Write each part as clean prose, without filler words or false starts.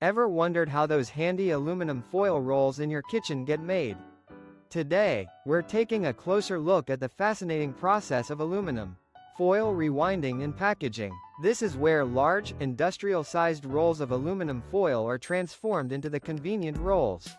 Ever wondered how those handy aluminum foil rolls in your kitchen get made? Today, we're taking a closer look at the fascinating process of aluminum foil rewinding and packaging. This is where large, industrial-sized rolls of aluminum foil are transformed into the convenient rolls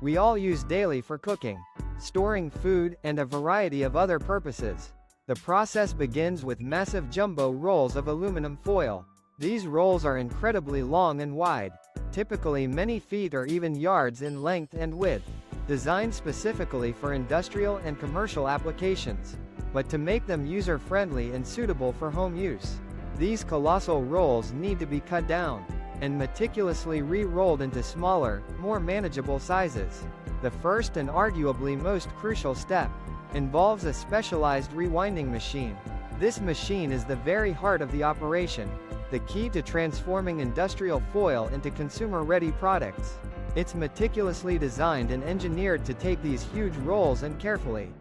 we all use daily for cooking, storing food, and a variety of other purposes. The process begins with massive jumbo rolls of aluminum foil. These rolls are incredibly long and wide, typically many feet or even yards in length and width, designed specifically for industrial and commercial applications. But to make them user-friendly and suitable for home use, these colossal rolls need to be cut down and meticulously re-rolled into smaller, more manageable sizes. The first and arguably most crucial step involves a specialized rewinding machine. This machine is the very heart of the operation, the key to transforming industrial foil into consumer-ready products. It's meticulously designed and engineered to take these huge rolls and carefully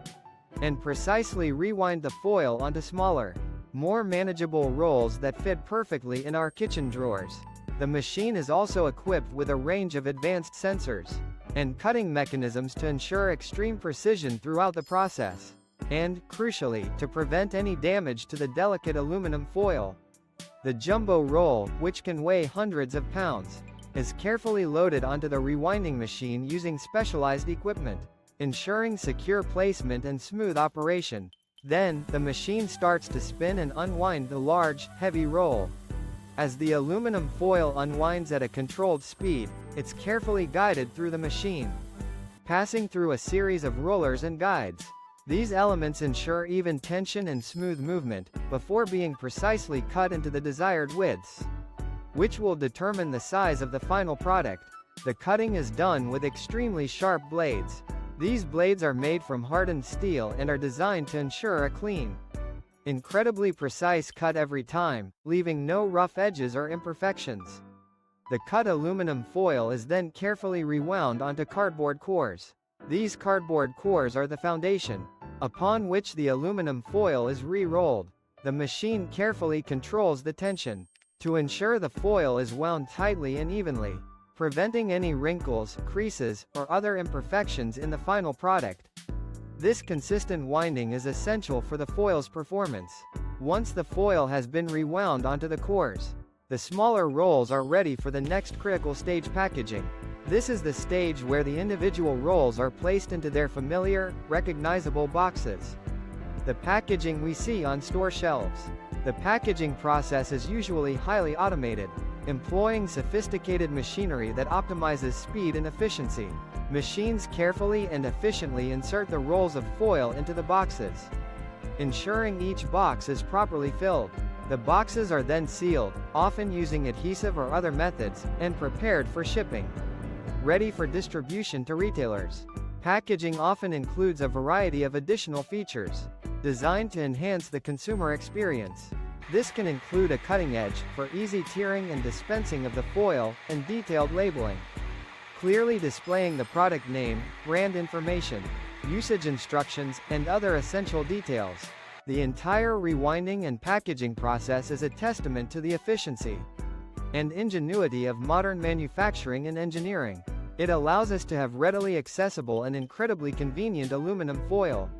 and precisely rewind the foil onto smaller, more manageable rolls that fit perfectly in our kitchen drawers. The machine is also equipped with a range of advanced sensors and cutting mechanisms to ensure extreme precision throughout the process, and, crucially, to prevent any damage to the delicate aluminum foil. The jumbo roll, which can weigh hundreds of pounds, is carefully loaded onto the rewinding machine using specialized equipment, ensuring secure placement and smooth operation. Then, the machine starts to spin and unwind the large, heavy roll. As the aluminum foil unwinds at a controlled speed, it's carefully guided through the machine, passing through a series of rollers and guides. These elements ensure even tension and smooth movement, before being precisely cut into the desired widths, which will determine the size of the final product. The cutting is done with extremely sharp blades. These blades are made from hardened steel and are designed to ensure a clean, incredibly precise cut every time, leaving no rough edges or imperfections. The cut aluminum foil is then carefully rewound onto cardboard cores. These cardboard cores are the foundation, upon which the aluminum foil is re-rolled. The machine carefully controls the tension to ensure the foil is wound tightly and evenly, preventing any wrinkles, creases, or other imperfections in the final product. This consistent winding is essential for the foil's performance. Once the foil has been rewound onto the cores, the smaller rolls are ready for the next critical stage: packaging. This is the stage where the individual rolls are placed into their familiar, recognizable boxes, the packaging we see on store shelves. The packaging process is usually highly automated, employing sophisticated machinery that optimizes speed and efficiency. Machines carefully and efficiently insert the rolls of foil into the boxes, ensuring each box is properly filled. The boxes are then sealed, often using adhesive or other methods, and prepared for shipping, ready for distribution to retailers. Packaging often includes a variety of additional features designed to enhance the consumer experience. This can include a cutting edge for easy tiering and dispensing of the foil, and detailed labeling, clearly displaying the product name, brand information, usage instructions, and other essential details. The entire rewinding and packaging process is a testament to the efficiency and ingenuity of modern manufacturing and engineering. It allows us to have readily accessible and incredibly convenient aluminum foil,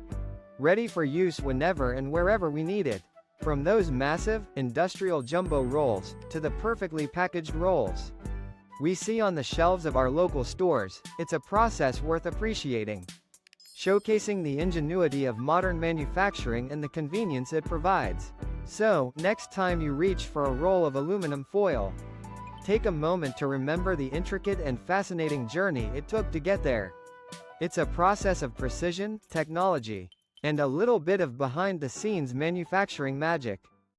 ready for use whenever and wherever we need it. From those massive, industrial jumbo rolls, to the perfectly packaged rolls we see on the shelves of our local stores, it's a process worth appreciating, showcasing the ingenuity of modern manufacturing and the convenience it provides. So, next time you reach for a roll of aluminum foil, take a moment to remember the intricate and fascinating journey it took to get there. It's a process of precision, technology, and a little bit of behind-the-scenes manufacturing magic.